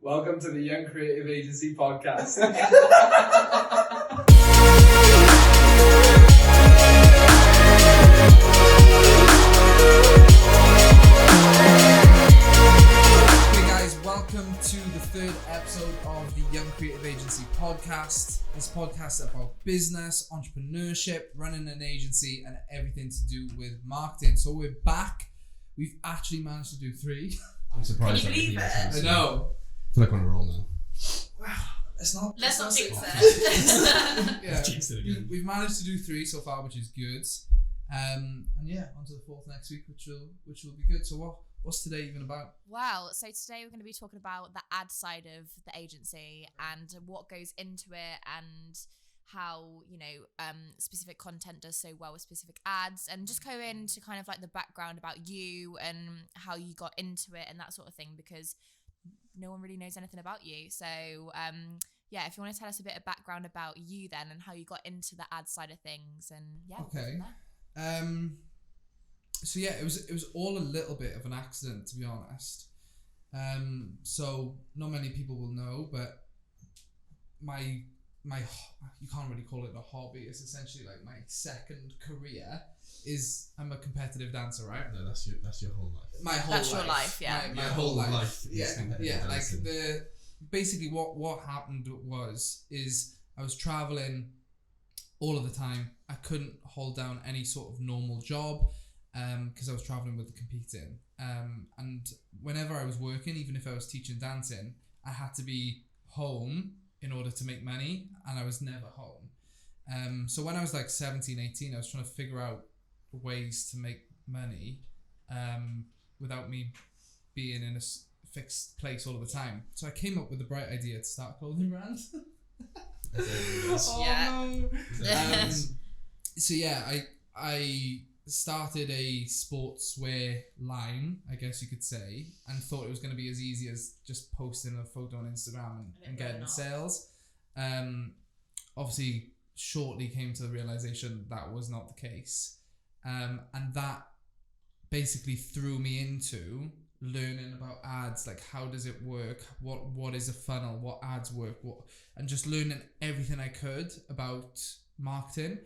Welcome to the Young Creative Agency podcast. Welcome to the third episode of the Young Creative Agency podcast. This podcast is about business, entrepreneurship, running an agency, and everything to do with marketing. So we're back. We've actually managed to do 3. I'm surprised. Can you believe it? I know. I feel like we're on a roll now. Wow, let's not jinx it. it. Yeah, Jinx it again. we've managed to do 3 so far, which is good. And yeah, on to the 4th next week, which will be good. So what's today even about? Well, so today we're going to be talking about the ad side of the agency and what goes into it and how, specific content does so well with specific ads, and just go into kind of like the background about you and how you got into it and that sort of thing, because no one really knows anything about you. So, if you want to tell us a bit of background about you then and how you got into the ad side of things, and Okay. So yeah, it was all a little bit of an accident, to be honest. So not many people will know, but my you can't really call it a hobby. It's essentially like my second career. I'm a competitive dancer, right? No, that's your whole life. My whole That's life. your life, yeah. My whole life. is competitive Yeah. Like dancing. basically what happened is I was traveling all of the time. I couldn't hold down any sort of normal job because I was traveling with the competing. And whenever I was working, even if I was teaching dancing, I had to be home in order to make money, and I was never home. So when I was like 17, 18, I was trying to figure out ways to make money without me being in a fixed place all of the time. So I came up with the bright idea to start a clothing brand. Yeah. So yeah, I started a sportswear line, I guess you could say, and thought it was going to be as easy as just posting a photo on Instagram and getting the sales. Obviously, shortly came to the realization that was not the case, and that basically threw me into learning about ads, like how does it work, what is a funnel, what ads work, and just learning everything I could about marketing.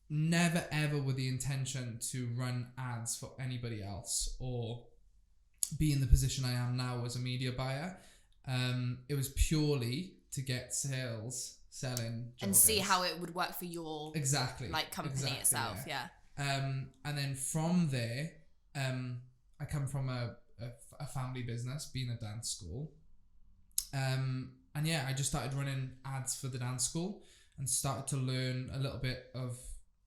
Never ever with the intention to run ads for anybody else or be in the position I am now as a media buyer. It was purely to get sales, selling joggers. And see how it would work for your company itself. Yeah. And then from there, I come from a family business, being a dance school. And yeah, I just started running ads for the dance school and started to learn a little bit of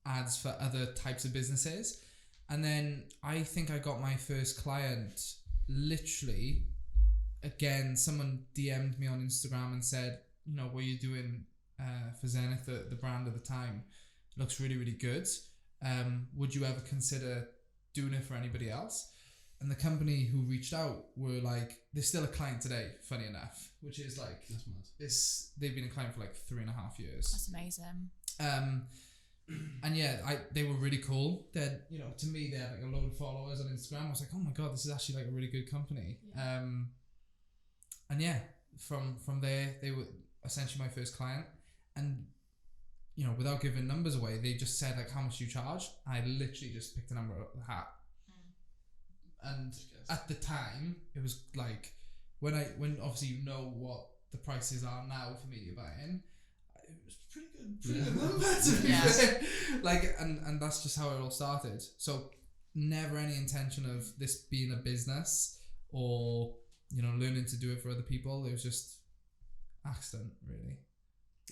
ads for other types of businesses. And then I think I got my first client literally, again, someone DM'd me on Instagram and said, what you're doing for Zenith, the brand at the time, looks really, really good. Would you ever consider doing it for anybody else? And the company who reached out were like, they're still a client today, funny enough, which is like, they've been a client for like 3.5 years. That's amazing. And yeah, they were really cool. They're, to me, they had like a load of followers on Instagram. I was like, oh my God, this is actually like a really good company. Yeah. And yeah, from there, they were essentially my first client. And, without giving numbers away, they just said like, how much do you charge? I literally just picked a number out of the hat. And at the time, it was like, when obviously what the prices are now for media buying, it was pretty good number to be fair. Like, and that's just how it all started. So never any intention of this being a business or, learning to do it for other people. It was just accident, really.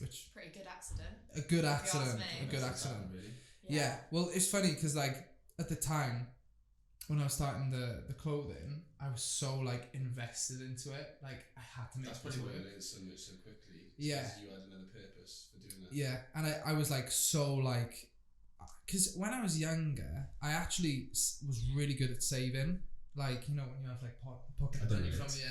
Which Pretty good accident. A good If you ask accident. me. A good accident. Really. Yeah. Well, it's funny because like at the time when I was starting the clothing, I was so like invested into it. Like I had to make That's it probably why work. you learned so much so quickly. Yeah. Because you had another purpose for doing that. Yeah, and I was like so like, because when I was younger, I actually was really good at saving. Like, when you have like pocket I don't money know from it.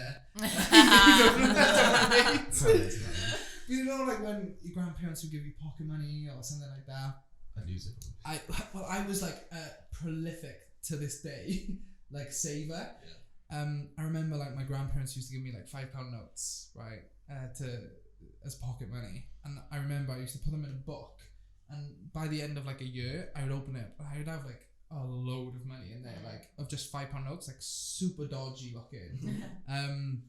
like when your grandparents would give you pocket money or something like that. I'd use it. I was like prolific to this day, like saver. I remember like my grandparents used to give me like £5 notes, right, as pocket money, and I remember I used to put them in a book, and by the end of like a year, I would open it, and I would have like a load of money in there, like of just £5 notes, like super dodgy looking, and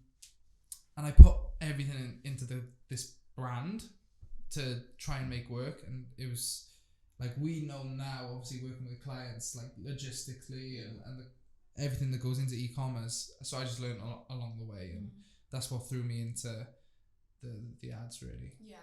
I put everything into this brand to try and make work, and it was like, we know now, obviously working with clients, like logistically and everything that goes into e-commerce. So I just learned along the way, and that's what threw me into the ads, really. Yeah.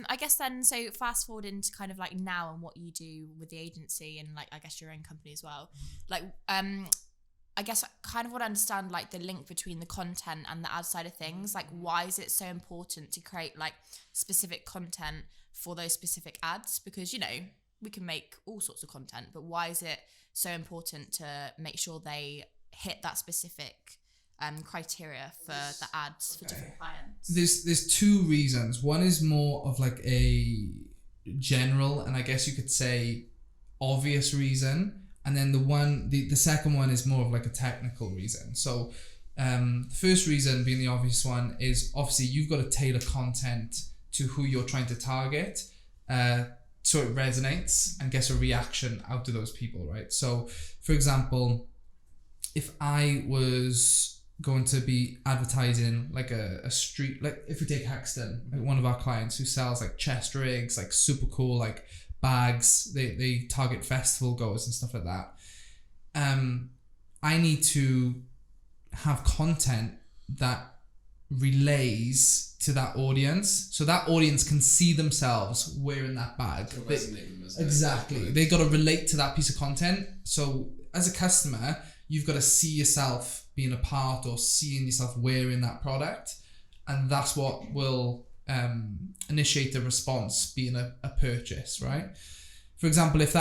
I guess then, so fast forward into kind of like now and what you do with the agency and like, I guess your own company as well. Like, I guess I kind of want to understand like the link between the content and the ad side of things. Like, why is it so important to create like specific content for those specific ads? Because, you know, we can make all sorts of content, but why is it so important to make sure they hit that specific criteria for the ads for different clients? There's two reasons. One is more of like a general, and I guess you could say obvious reason. And then the second one is more of like a technical reason. So the first reason, being the obvious one, is obviously you've got to tailor content to who you're trying to target, so it resonates and gets a reaction out to those people, right? So for example, if I was going to be advertising like a street, like if we take Hexton, like one of our clients who sells like chest rigs, like super cool, like bags, they target festival goers and stuff like that. I need to have content that relays to that audience, so that audience can see themselves wearing that bag. Exactly. They got to relate to that piece of content. So as a customer, you've got to see yourself being a part or seeing yourself wearing that product, and that's what will initiate the response, being a purchase, right? For example, if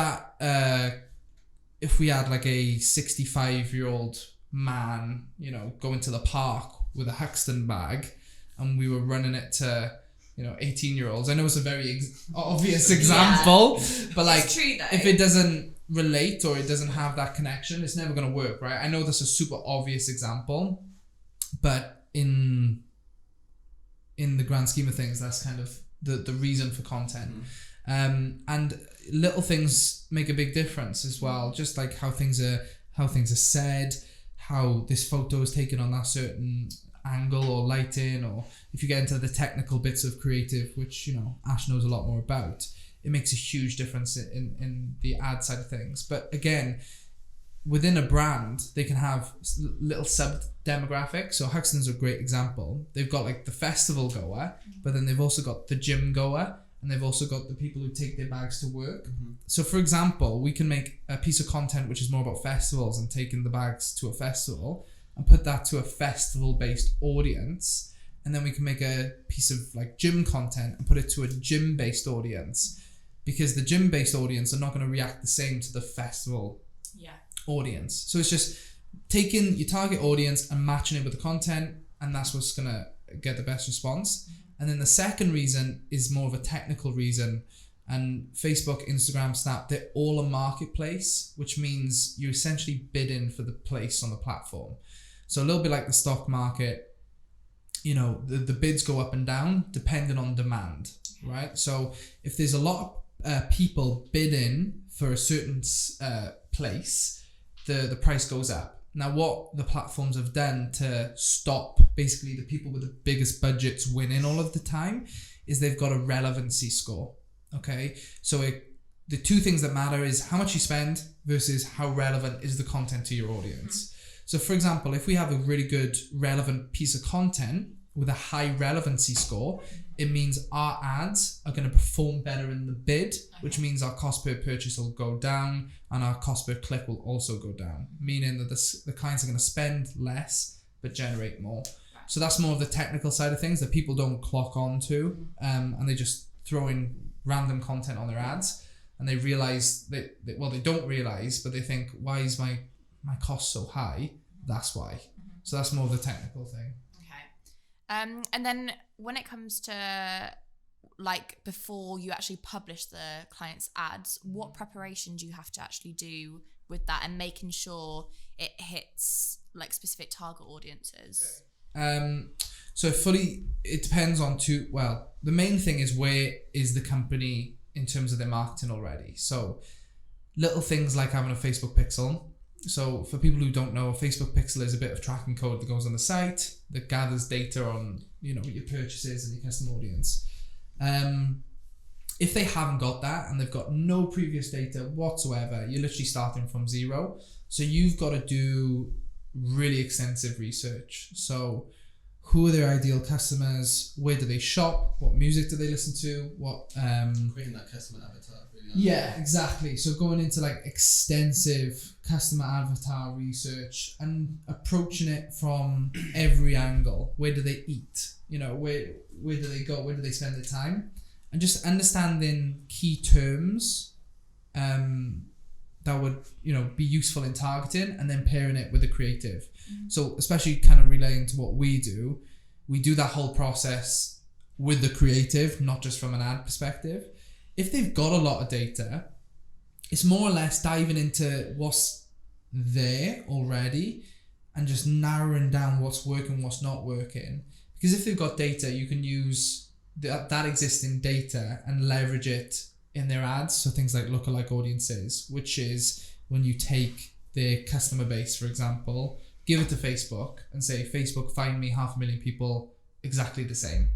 we had like a 65-year-old man, you know, going to the park with a Huxton bag, and we were running it to, you know, 18-year-olds. I know it's a very obvious example, but like, true, if it doesn't relate or it doesn't have that connection, it's never going to work, right? I know that's a super obvious example, but in the grand scheme of things, that's kind of the reason for content. And little things make a big difference as well, just like how things are said, how this photo is taken on that certain angle or lighting, or if you get into the technical bits of creative, which, you know, Ash knows a lot more about, it makes a huge difference in the ad side of things. But again, within a brand, they can have little sub demographics. So Huxton's a great example. They've got like the festival goer, but then they've also got the gym goer, and they've also got the people who take their bags to work. So for example, we can make a piece of content which is more about festivals and taking the bags to a festival, and put that to a festival based audience. And then we can make a piece of like gym content and put it to a gym based audience, because the gym based audience are not going to react the same to the festival audience. So it's just taking your target audience and matching it with the content, and that's what's going to get the best response. And then the second reason is more of a technical reason. And Facebook, Instagram, Snap, they're all a marketplace, which means you're essentially bidding for the place on the platform. So a little bit like the stock market, you know, the bids go up and down depending on demand, right? So if there's a lot of people bidding for a certain place, the price goes up. Now, what the platforms have done to stop basically the people with the biggest budgets winning all of the time is they've got a relevancy score. Okay, so the two things that matter is how much you spend versus how relevant is the content to your audience. So for example, if we have a really good relevant piece of content with a high relevancy score, it means our ads are going to perform better in the bid, which means our cost per purchase will go down and our cost per click will also go down, meaning that the clients are going to spend less but generate more. So that's more of the technical side of things that people don't clock on to, and they just throw in random content on their ads, and they realize they don't realize, but they think, why is my cost so high? That's why. So that's more of the technical thing. And then when it comes to like before you actually publish the client's ads, what preparation do you have to actually do with that and making sure it hits like specific target audiences? So it depends on the main thing is where is the company in terms of their marketing already. So little things like having a Facebook pixel. So for people who don't know, a Facebook pixel is a bit of tracking code that goes on the site that gathers data on, your purchases and your customer audience. If they haven't got that and they've got no previous data whatsoever, you're literally starting from zero. So you've got to do really extensive research. So who are their ideal customers? Where do they shop? What music do they listen to? Creating that customer avatar. Really. Yeah, exactly. So going into like extensive customer avatar research and approaching it from every angle. Where do they eat? Where do they go? Where do they spend their time? And just understanding key terms that would be useful in targeting, and then pairing it with a creative. So especially kind of relating to what we do that whole process with the creative, not just from an ad perspective. If they've got a lot of data, it's more or less diving into what's there already and just narrowing down what's working, what's not working. Because if they've got data, you can use that existing data and leverage it in their ads. So things like lookalike audiences, which is when you take their customer base, for example, give it to Facebook and say, Facebook, find me 500,000 people exactly the same.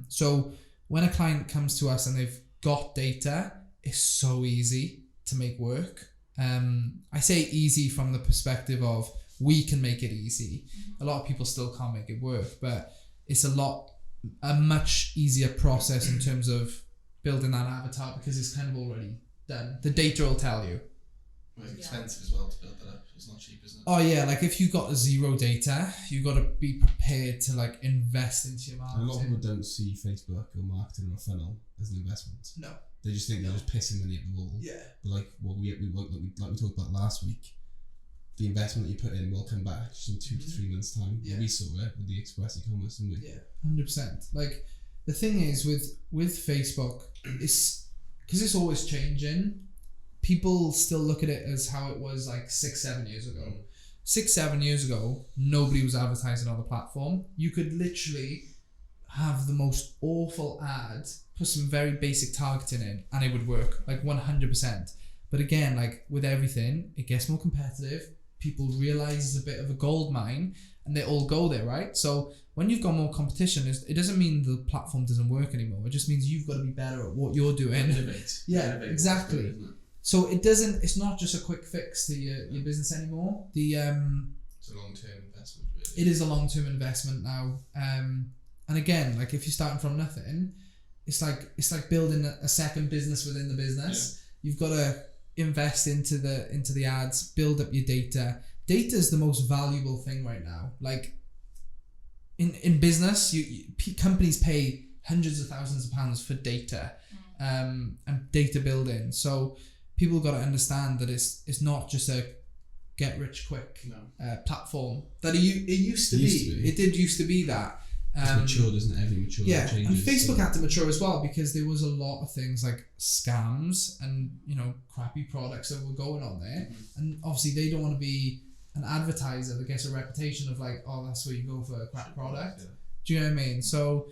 So when a client comes to us and they've got data, it's so easy to make work. I say easy from the perspective of we can make it easy. A lot of people still can't make it work, but it's a much easier process in terms of building that avatar because it's kind of already done. The data will tell you. Well, it's expensive as well to build that up. It's not cheap, isn't it? Oh yeah, like if you've got zero data, you've got to be prepared to like invest into your marketing. And a lot of people don't see Facebook or marketing or funnel as an investment. No. They just think they're just pissing money at the wall. Yeah. But like what we talked about last week, the investment that you put in will come back just in 2 to 3 months' time. Yeah. We saw it with the express e-commerce, didn't we? Yeah, 100%. Like the thing is with Facebook, it's because it's always changing. People still look at it as how it was like 6-7 years ago. 6-7 years ago, nobody was advertising on the platform. You could literally have the most awful ad, put some very basic targeting in, and it would work like 100%. But again, like with everything, it gets more competitive. People realize it's a bit of a gold mine, and they all go there, right? So when you've got more competition, it doesn't mean the platform doesn't work anymore. It just means you've got to be better at what you're doing. Innovate. Yeah, Innovate exactly. Good, isn't it? So it's not just a quick fix to your business anymore. It's a long-term investment, really. It is a long-term investment now. And again, like if you're starting from nothing, it's like building a second business within the business. Yeah. You've got to invest into the ads, build up your data. Data is the most valuable thing right now. Like in business, companies pay hundreds of thousands of pounds for data, and data building. So people got to understand that it's not just a get rich quick platform that it used to be. It did used to be that. It's matured, isn't it? Everything matured. Yeah, Changes, and Facebook had to mature as well because there was a lot of things like scams and crappy products that were going on there, and obviously they don't want to be an advertiser that gets a reputation of like, oh, that's where you go for a crap product. Yeah. Do you know what I mean? So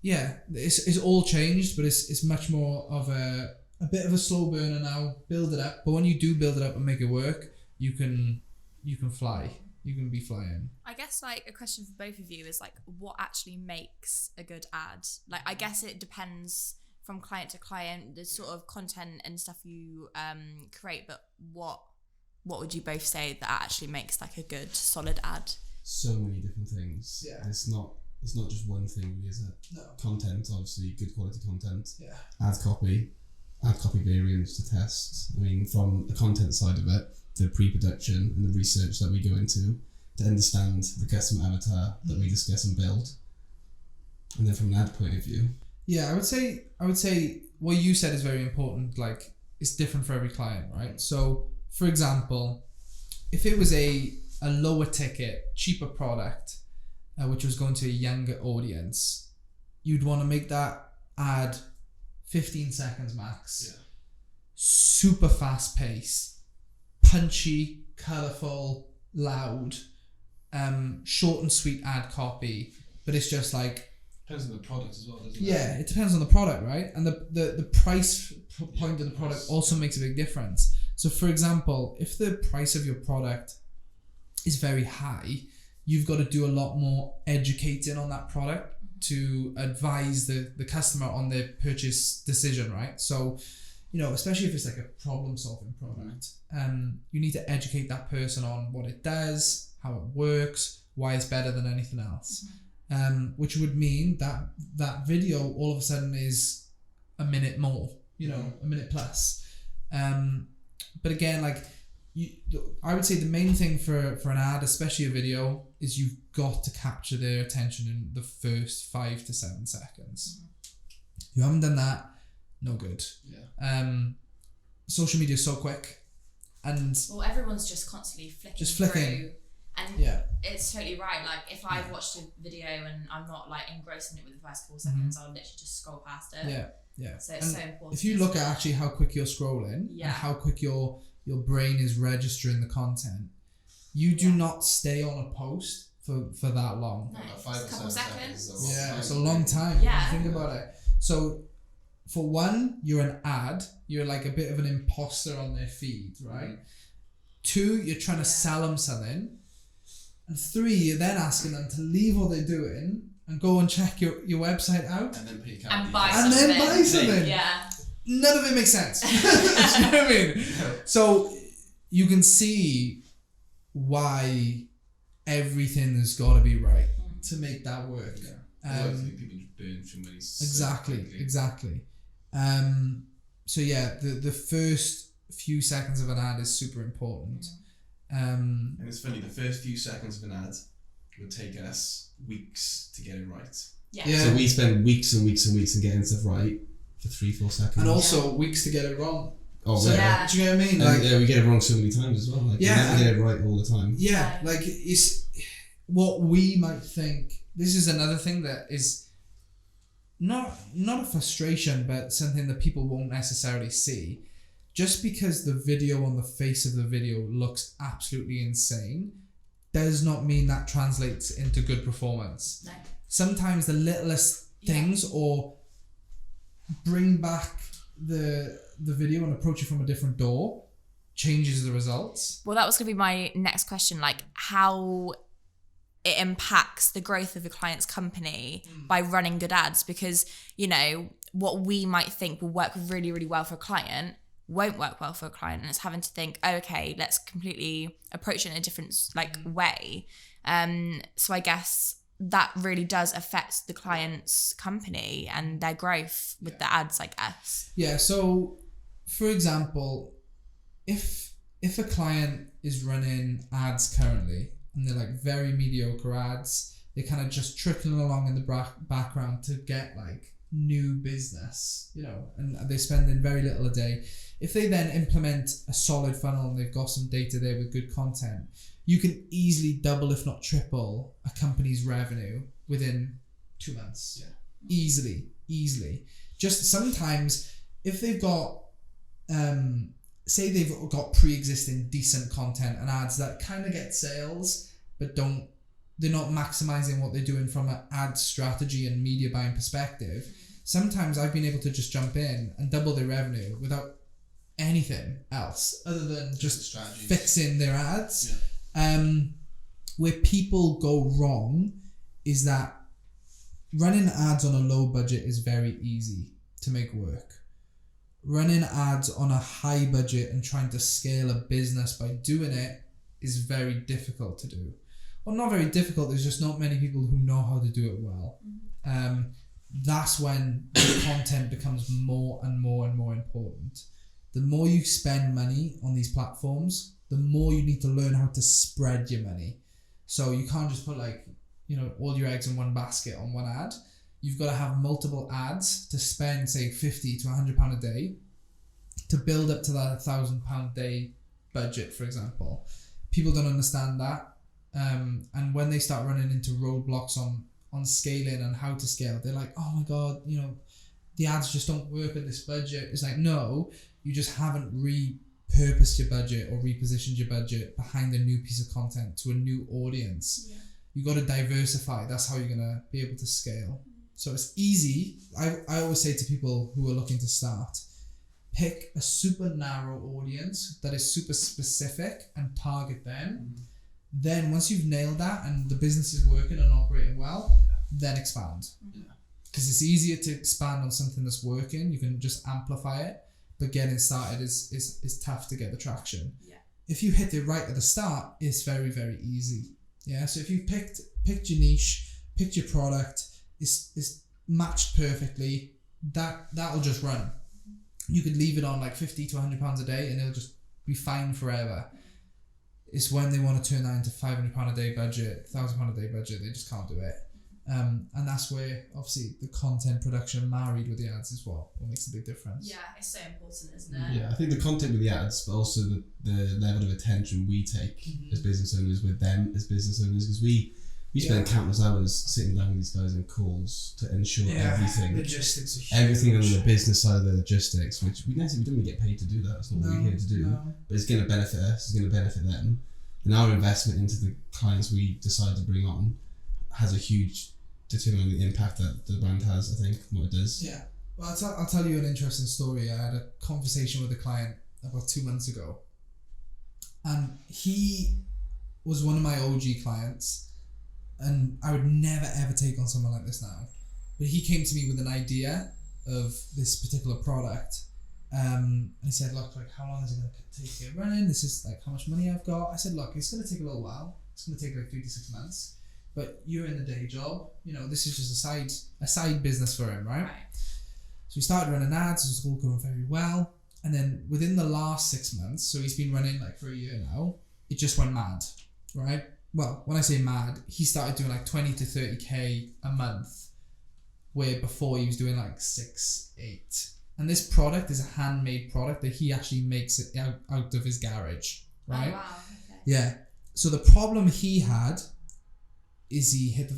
yeah, it's all changed, but it's much more of a bit of a slow burner now. Build it up, but when you do build it up and make it work, you can fly. You can be flying. I guess like a question for both of you is like, what actually makes a good ad? Like, I guess it depends from client to client, the sort of content and stuff you create, but what would you both say that actually makes like a good solid ad? So many different things. Yeah. It's not just one thing, really, is it? No. Content, obviously, good quality content. Yeah. Ad copy variants to test. I mean, from the content side of it, the pre-production and the research that we go into to understand the customer avatar that we discuss and build. And then from an ad point of view. Yeah, I would say what you said is very important. Like, it's different for every client, right? So, for example, if it was a lower ticket, cheaper product, which was going to a younger audience, you'd want to make that ad 15 seconds max. Yeah. Super fast pace. punchy, colourful, loud, short and sweet ad copy, but it's just like, depends on the product as well, doesn't it? yeah, it depends on the product, right? And the price point of the product also makes a big difference. So for example, if the price of your product is very high, you've got to do a lot more educating on that product to advise the customer on their purchase decision, right? So, you know, especially if it's like a problem solving product, you need to educate that person on what it does, how it works, why it's better than anything else. Which would mean that that video all of a sudden is a minute more, you know, a minute plus. But again, like, I would say the main thing for an ad, especially a video, is you've got to capture their attention in the first 5 to 7 seconds. If you haven't done that, no good. Yeah. Social media is so quick, and well, everyone's just constantly flicking through. And it's totally right. Like, if I've watched a video and I'm not like engrossing it with the first 4 seconds, I'll literally just scroll past it. Yeah. So it's so important. If you look at actually how quick you're scrolling and how quick your brain is registering the content, you do not stay on a post for that long. No, a couple seconds. Yeah, it's a long time. Yeah. Think about it. So, for one, you're an ad. You're like a bit of an imposter on their feed, right? 2, you're trying to sell them something. And 3, you're then asking them to leave what they're doing and go and check your website out. And then pick and buy something. Yeah. None of it makes sense. Do you know what I mean? So you can see why everything has got to be right to make that work. People burn through money. Exactly. So yeah, the first few seconds of an ad is super important. And it's funny, the first few seconds of an ad would take us weeks to get it right. Yeah. So we spend weeks and weeks and weeks in getting stuff right for 3-4 seconds. And also weeks to get it wrong. Oh, so, yeah. Do you know what I mean? Like, we get it wrong so many times as well. Like, we never get it right all the time. Yeah, like, it's what we might think. This is another thing that is not a frustration, but something that people won't necessarily see. Just because the video on the face of the video looks absolutely insane does not mean that translates into good performance. No. Sometimes the littlest things, or bring back the video and approach it from a different door, changes the results. Well, that was going to be my next question, like how it impacts the growth of the client's company by running good ads, because, you know, what we might think will work really, really well for a client won't work well for a client, and it's having to think, oh, okay, let's completely approach it in a different way. So I guess that really does affect the client's company and their growth with the ads, I guess. Yeah, so for example, if a client is running ads currently and they're like very mediocre ads, they're kind of just trickling along in the background to get like new business, you know, and they're spending very little a day. If they then implement a solid funnel and they've got some data there with good content, you can easily double, if not triple, a company's revenue within 2 months. Yeah. Easily. Just sometimes if they've got, say they've got pre-existing decent content and ads that kind of get sales, but they're not maximizing what they're doing from an ad strategy and media buying perspective. Sometimes I've been able to just jump in and double their revenue without anything else other than just fixing their ads. Where people go wrong is that running ads on a low budget is very easy to make work. Running ads on a high budget and trying to scale a business by doing it is very difficult to do. Well, not very difficult, there's just not many people who know how to do it well. That's when the content becomes more and more and more important. The more you spend money on these platforms, the more you need to learn how to spread your money. So you can't just put like, you know, all your eggs in one basket on one ad. You've got to have multiple ads to spend, say, £50 to £100 a day to build up to that £1,000 a day budget, for example. People don't understand that. And when they start running into roadblocks on scaling and how to scale, they're like, oh my God, you know, the ads just don't work at this budget. It's like, no, you just haven't purposed your budget or repositioned your budget behind a new piece of content to a new audience. Yeah. You got to diversify. That's how you're going to be able to scale. So it's easy. I always say to people who are looking to start, pick a super narrow audience that is super specific and target them. Then once you've nailed that and the business is working and operating well, then expand. Because it's easier to expand on something that's working. You can just amplify it, but getting started is tough to get the traction. Yeah. If you hit it right at the start, it's very, very easy. Yeah. So if you picked your niche, picked your product, is matched perfectly, that'll just run. You could leave it on like £50 to £100 a day and it'll just be fine forever. It's when they want to turn that into £500 a day budget, £1,000 a day budget, they just can't do it. And that's where obviously the content production married with the ads is what makes the big difference. Yeah, it's so important, isn't it? Yeah, I think the content with the ads, but also the level of attention we take as business owners with them as business owners, because we spend countless hours sitting down with these guys in calls to ensure everything. Logistics are huge. Everything on the business side of the logistics, which we don't really get paid to do that. That's not what we're here to do. No. But it's going to benefit us. It's going to benefit them. And our investment into the clients we decide to bring on has a huge determining the impact that the brand has. I think what it does. Yeah. Well, I'll tell you an interesting story. I had a conversation with a client about 2 months ago, and he was one of my OG clients. And I would never ever take on someone like this now. But he came to me with an idea of this particular product. And he said, look, like, how long is it going to take to get running? This is like how much money I've got. I said, look, it's going to take a little while. It's going to take like 3 to 6 months. But you're in the day job. You know, this is just a side business for him, right? So we started running ads. It was all going very well. And then within the last 6 months, so he's been running like for a year now, it just went mad, right? Well, when I say mad, he started doing like 20 to 30k a month, where before he was doing like 6, 8. And this product is a handmade product that he actually makes it out of his garage, right? Oh, wow. Okay. Yeah. So the problem he had is he hit the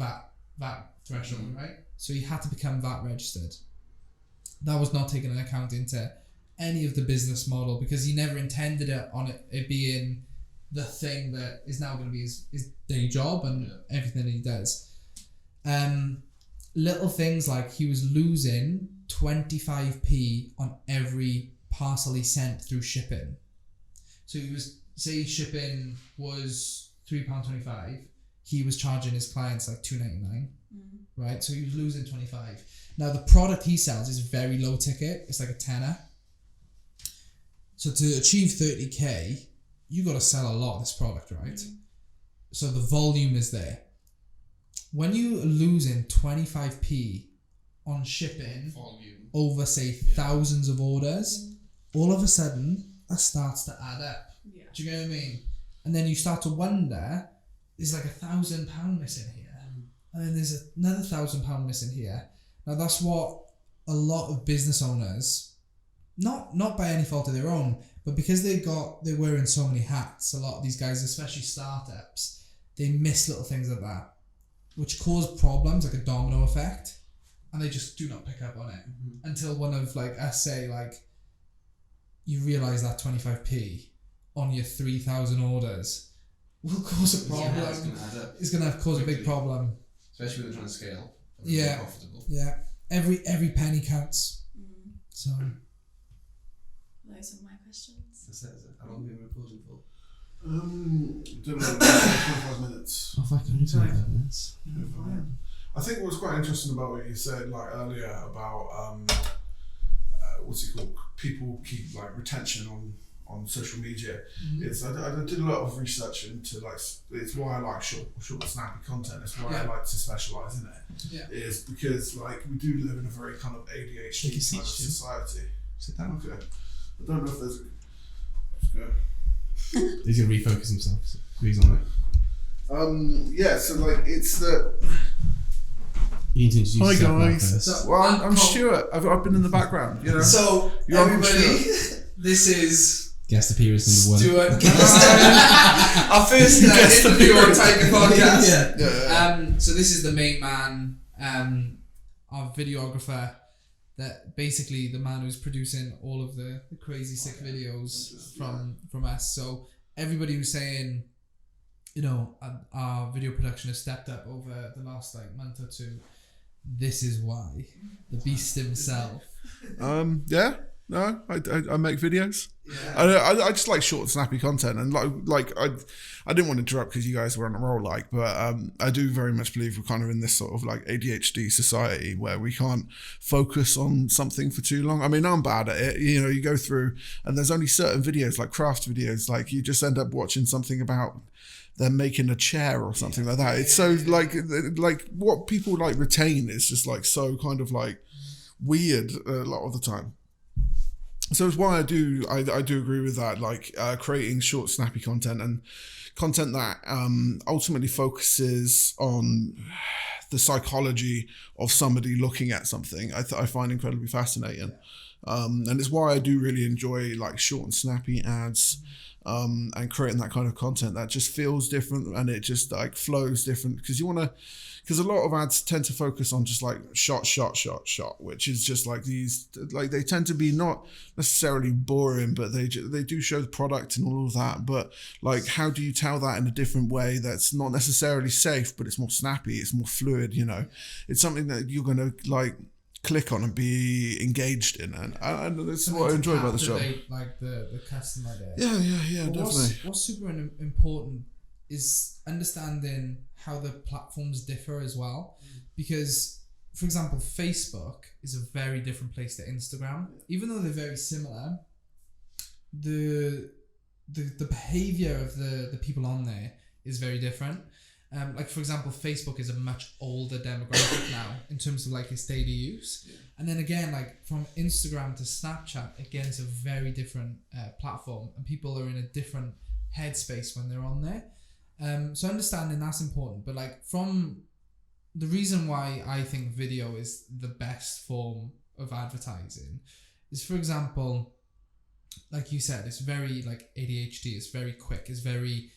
VAT threshold, right? So he had to become VAT registered. That was not taken into account into any of the business model because he never intended it being the thing that is now going to be his day job and everything he does. Little things like he was losing 25p on every parcel he sent through shipping. So he was, say shipping was £3.25, he was charging his clients like £2.99, right? So he was losing 25. Now the product he sells is very low ticket, it's like a tenner. So to achieve 30k, you got to sell a lot of this product, right? So the volume is there. When you are losing 25p on shipping Volume. over, say, thousands of orders, all of a sudden, that starts to add up. Yeah. Do you know what I mean? And then you start to wonder, there's like £1,000 missing here. And then there's another £1,000 missing here. Now that's what a lot of business owners, not by any fault of their own, but because they're wearing so many hats, a lot of these guys, especially startups, they miss little things like that, which cause problems, like a domino effect, and they just do not pick up on it until one of like us say like, you realise that 25p on your 3,000 orders will cause a problem. Yeah, it's going to add up. It's going to cause a big problem. Especially when they're trying to scale. Yeah. Profitable. Yeah. Every penny counts. So. Those are my questions. That's it. How long have we been recording for? Don't know, 25 minutes. Oh, fuck, only 25 minutes. Yeah, fine. I think what was quite interesting about what you said like earlier about what's it called? People keep like retention on social media. It's I did a lot of research into like it's why I like short snappy content. It's why I like to specialise in it. Yeah. Is because like we do live in a very kind of ADHD kind of society. Sit down. Okay. I don't know if there's a. Let's go. He's going to refocus himself. So he's on it. Yeah. So like it's the. You need to introduce Hi yourself guys. first. Well, I'm Stuart. I've been in the background. You know. So You're everybody, this is Guest appearance number 1. Stuart. Our first interview on Tiger Podcast. Yeah. So this is the main man, our videographer. that basically the man who's producing all of the crazy sick videos from us. So everybody was saying, you know, our video production has stepped up over the last like month or two. This is why. The beast himself. Yeah. No, I make videos. Yeah. I just like short, snappy content, and like I didn't want to interrupt because you guys were on a roll, but I do very much believe we're kind of in this sort of like ADHD society where we can't focus on something for too long. I mean, I'm bad at it. You know, you go through and there's only certain videos, like craft videos, like you just end up watching something about them making a chair or something like that. It's so like what people like retain is just like so kind of like weird a lot of the time. So it's why I do agree with that, like creating short, snappy content and content that ultimately focuses on the psychology of somebody looking at something. I find incredibly fascinating, and it's why I do really enjoy like short and snappy ads, and creating that kind of content that just feels different and it just like flows different because a lot of ads tend to focus on just like shot, which is just like these, like they tend to be not necessarily boring, but they do show the product and all of that. But like, how do you tell that in a different way that's not necessarily safe, but it's more snappy, it's more fluid, you know? It's something that you're going to like click on and be engaged in, and that's what I enjoy about this job. Like the customer there. Yeah, definitely. What's super important is understanding how the platforms differ as well, because for example Facebook is a very different place to Instagram. Even though they're very similar, the behavior of the people on there is very different. Like for example, Facebook is a much older demographic now in terms of like its daily use, and then again like from Instagram to Snapchat, again it's a very different platform, and people are in a different headspace when they're on there. So understanding that's important, but like from the reason why I think video is the best form of advertising is, for example, like you said, it's very like ADHD, it's very quick, it's very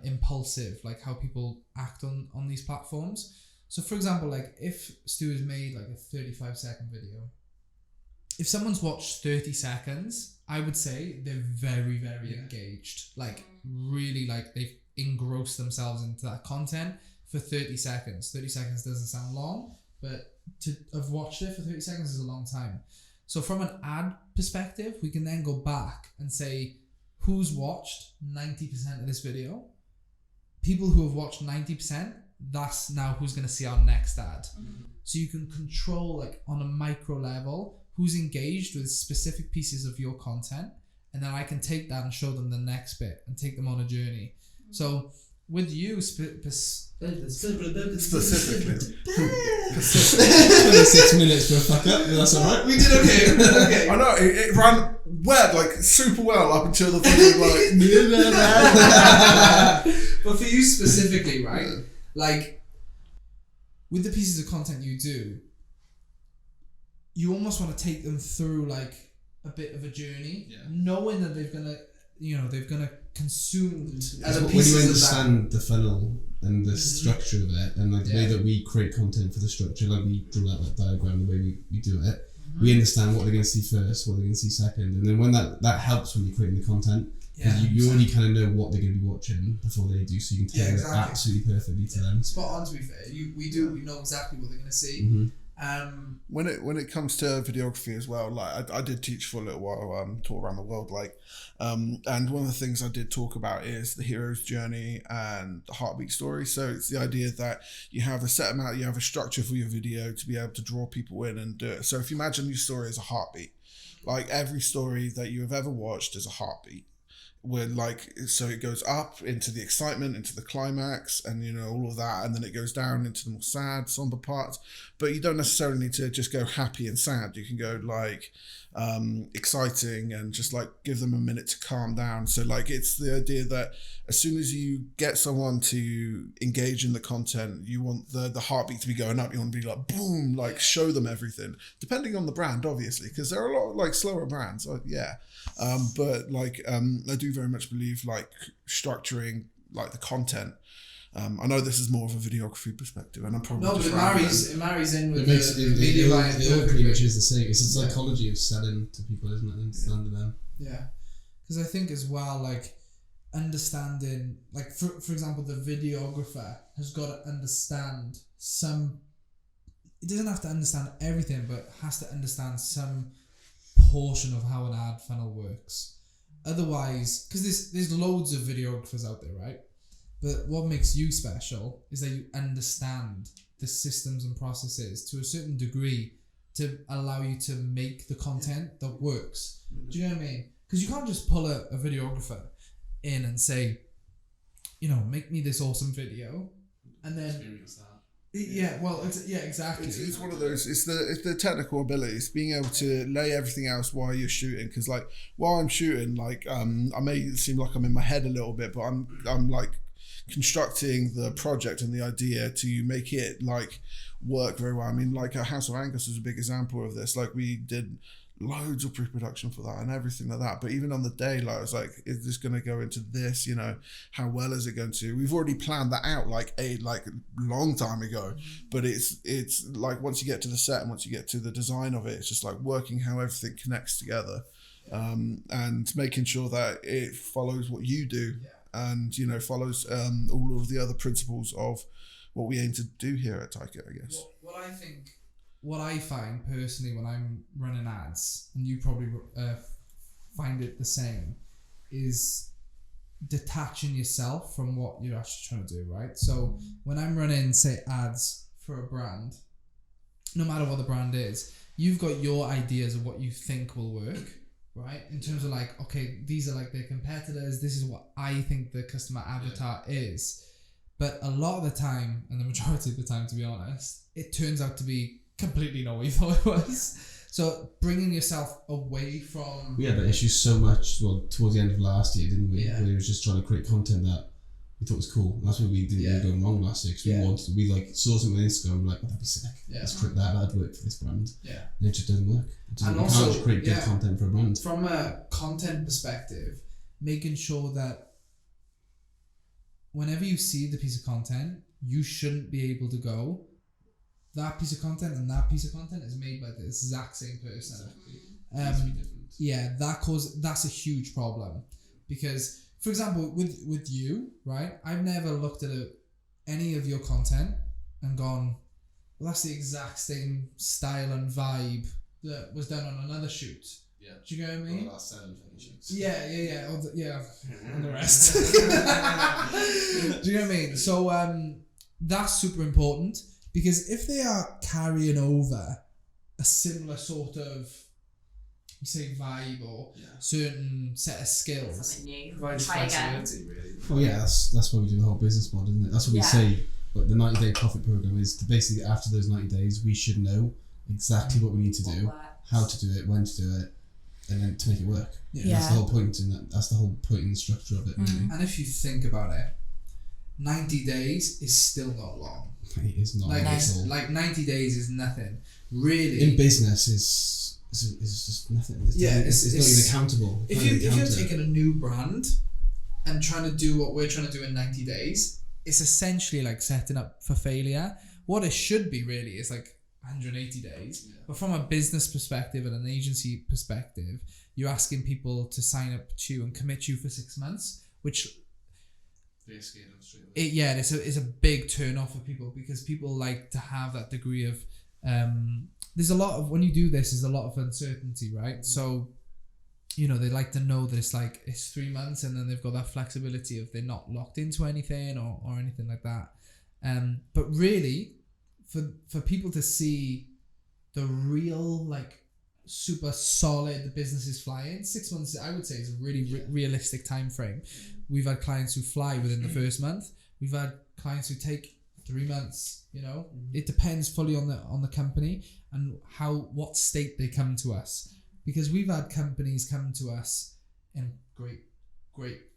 impulsive, like how people act on these platforms. So for example, like if Stu has made like a 35-second video, if someone's watched 30 seconds, I would say they're very, very engaged, like really like they've engross themselves into that content for 30 seconds. 30 seconds doesn't sound long, but to have watched it for 30 seconds is a long time. So from an ad perspective, we can then go back and say, who's watched 90% of this video? People who have watched 90%, that's now who's going to see our next ad. So you can control like on a micro level who's engaged with specific pieces of your content, and then I can take that and show them the next bit and take them on a journey. So with you specifically 26 minutes for a fuck up, that's alright. We did okay. I know it ran well, like super well up until the thing like but for you specifically, right? Like with the pieces of content you do, you almost want to take them through like a bit of a journey, knowing that they're gonna consume other when pieces you of understand the funnel and the structure of it, and like the way that we create content for the structure, like we draw out that diagram, the way we do it, we understand what they're going to see first, what they're going to see second, and then when that helps when you're creating the content, because you already kind of know what they're going to be watching before they do, so you can tailor it absolutely perfectly to them. Spot on, to be fair. We know exactly what they're going to see. When it comes to videography as well, like I did teach for a little while, taught around the world, like and one of the things I did talk about is the hero's journey and the heartbeat story. So it's the idea that you have a set amount, you have a structure for your video to be able to draw people in and do it. So if you imagine your story as a heartbeat, like every story that you have ever watched is a heartbeat. Where like, so it goes up into the excitement, into the climax, and you know all of that, and then it goes down into the more sad, somber parts. But you don't necessarily need to just go happy and sad. You can go like exciting and just like give them a minute to calm down. So like it's the idea that as soon as you get someone to engage in the content, you want the heartbeat to be going up. You want to be like boom, like show them everything. Depending on the brand, obviously, because there are a lot of like slower brands. But like I do very much believe like structuring like the content I know this is more of a videography perspective, and I'm probably No, but just it marries in with it all pretty much is the same. It's the psychology of selling to people, isn't it? And understanding them. Yeah, because I think as well, like understanding, like for example, the videographer has got to understand some. It doesn't have to understand everything, but has to understand some portion of how an ad funnel works. Otherwise, because there's loads of videographers out there, right? But what makes you special is that you understand the systems and processes to a certain degree to allow you to make the content that works. Do you know what I mean? Because you can't just pull a videographer in and say, make me this awesome video, and then Experience that. Yeah, well, exactly. It's one of those. It's the technical abilities, being able to lay everything else while you're shooting. Because like while I'm shooting, like I may seem like I'm in my head a little bit, but I'm like constructing the project and the idea to make it like work very well. I mean, like House of Angus is a big example of this. Like we did loads of pre-production for that and everything like that, but even on the day, like I was like, is this going to go into this, how well is it going to? We've already planned that out like a long time ago, but it's like once you get to the set and once you get to the design of it, it's just like working how everything connects together, and making sure that it follows what you do, and follows all of the other principles of what we aim to do here at Tyke, I guess. What I find personally when I'm running ads, and you probably find it the same, is detaching yourself from what you're actually trying to do, right? So when I'm running, say, ads for a brand, no matter what the brand is, you've got your ideas of what you think will work, right? In terms of like, okay, these are like their competitors, this is what I think the customer avatar is. But a lot of the time, and the majority of the time, to be honest, it turns out to be completely not what you thought it was. So bringing yourself away from... We had that issue so much towards the end of last year, didn't we? Yeah. Where we were just trying to create content that we thought was cool. And that's what we didn't do going wrong last year, because we like saw something on Instagram and we were like, that'd be sick. Yeah. Let's create that'd work for this brand. Yeah. And it just doesn't work. And you also, can't create good content for a brand. From a content perspective, making sure that whenever you see the piece of content, you shouldn't be able to go, that piece of content and that piece of content is made by the exact same person. That's a huge problem, because, for example, with you, right? I've never looked at any of your content and gone, well, that's the exact same style and vibe that was done on another shoot. Yeah. Do you know what I mean? The last 7 shoots. Yeah. And the rest. Do you know what I mean? So that's super important, because if they are carrying over a similar sort of, you say, vibe or certain set of skills, something new. Provides Try again. flexibility, really. Well, yeah, that's why we do the whole business model, isn't it? That's what we say. But the 90-day profit program is to basically, after those 90 days, we should know exactly what we need to do, how to do it, when to do it, and then to make it work. Yeah. That's the whole point, and that's the whole point in the structure of it, really. And if you think about it, 90 days is still not long. It is not long at all. Like 90 days is nothing. Really. In business, is just nothing. It's not even accountable. If you're taking a new brand and trying to do what we're trying to do in 90 days, it's essentially like setting up for failure. What it should be really is like 180 days. Yeah. But from a business perspective and an agency perspective, you're asking people to sign up to you and commit you for 6 months, which they're scared of straight away. It's a big turn off for people, because people like to have that degree of there's a lot of, when you do this, there's a lot of uncertainty, right? So they like to know that it's 3 months, and then they've got that flexibility of they're not locked into anything or anything like that. But really, for people to see the real super solid business is flying, 6 months I would say is a really realistic time frame. We've had clients who fly within the first month. We've had clients who take 3 months. It depends fully on the company and what state they come to us, because we've had companies come to us in great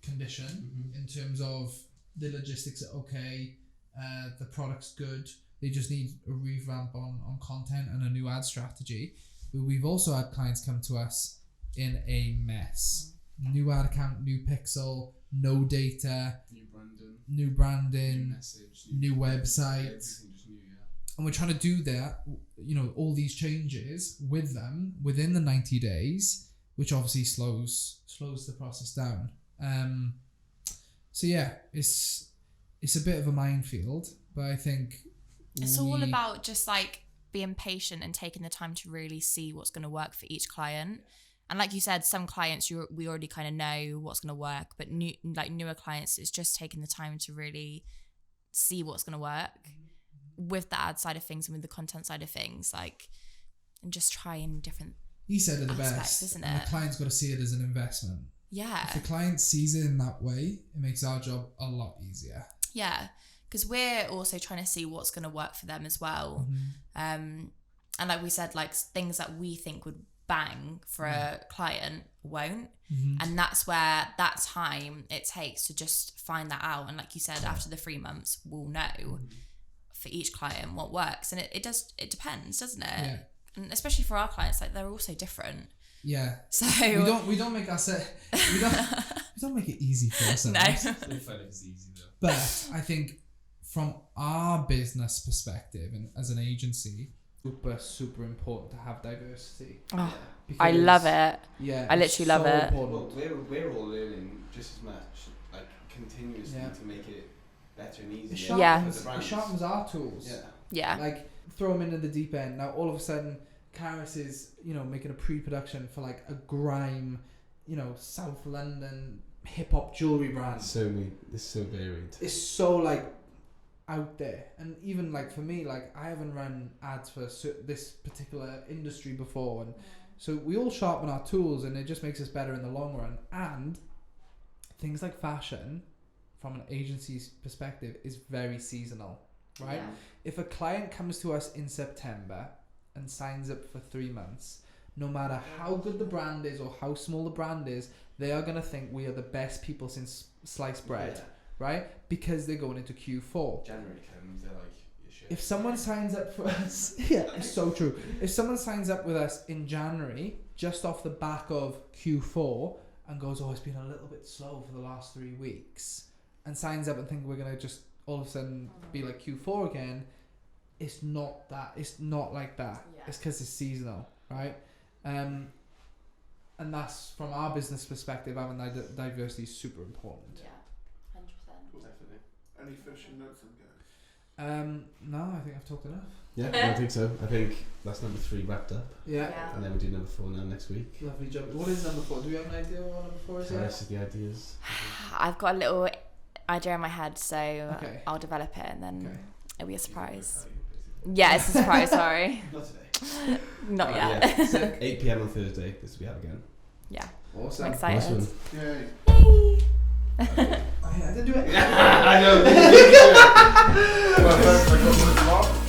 condition in terms of the logistics are okay, the product's good, they just need a revamp on content and a new ad strategy. But we've also had clients come to us in a mess. New ad account, new pixel, no data, new branding, message, new website. everything just new, yeah. And we're trying to do that, all these changes with them within the 90 days, which obviously slows the process down. So yeah, it's a bit of a minefield, but I think it's all about just like being patient and taking the time to really see what's going to work for each client. And like you said, some clients we already kind of know what's going to work, but newer clients, it's just taking the time to really see what's going to work with the ad side of things and with the content side of things, and just trying different. You said it the aspects, best, isn't and it? the client's got to see it as an investment. Yeah. If the client sees it in that way, it makes our job a lot easier. Yeah, because we're also trying to see what's going to work for them as well. And like we said, like things that we think would bang for a client won't. And that's where that time it takes to just find that out. And like you said, after the 3 months, we'll know for each client what works. And it depends, doesn't it? Yeah. And especially for our clients, like they're all so different. Yeah. So we don't make we don't make it easy for ourselves. No. I don't find it's easy though. But I think from our business perspective and as an agency, super important to have diversity. Oh, I love it. Yeah, I literally love it. important. Well, we're all learning just as much, like continuously, to make it better and easier. It sharpens our tools. Yeah. Like throw them into the deep end. Now all of a sudden, Karis is making a pre-production for like a grime, South London hip hop jewelry brand. It's so varied. It's so like out there, and even like for me, like I haven't run ads for this particular industry before, and so we all sharpen our tools, and it just makes us better in the long run. And things like fashion, from an agency's perspective, is very seasonal, right? Yeah. If a client comes to us in September and signs up for 3 months, no matter how good the brand is or how small the brand is, they are going to think we are the best people since sliced bread, right? Because they're going into Q4. January comes, they're like, shit. If someone signs up for us, it's so true. If someone signs up with us in January, just off the back of Q4, and goes, it's been a little bit slow for the last 3 weeks, and signs up and think we're going to just all of a sudden be like Q4 again, it's not that. It's not like that. Yeah. It's because it's seasonal, right? And that's from our business perspective. Having diversity is super important. Yeah, 100%. Cool. Definitely. Any finishing notes on guys? No, I think I've talked enough. Yeah, I think so. I think that's number 3 wrapped up. Yeah. And then we do number 4 now next week. Lovely job. What is number 4? Do we have an idea what number 4 is? The rest of the ideas. I've got a little idea in my head, so I'll develop it and then it'll be a surprise. Yeah, it's a surprise, sorry. Not today. Not yet. Yeah. So 8 p.m. on Thursday, this will be out again. Yeah. Awesome. I'm excited. Awesome. Yay. I didn't do it. I know. Well, thanks, I got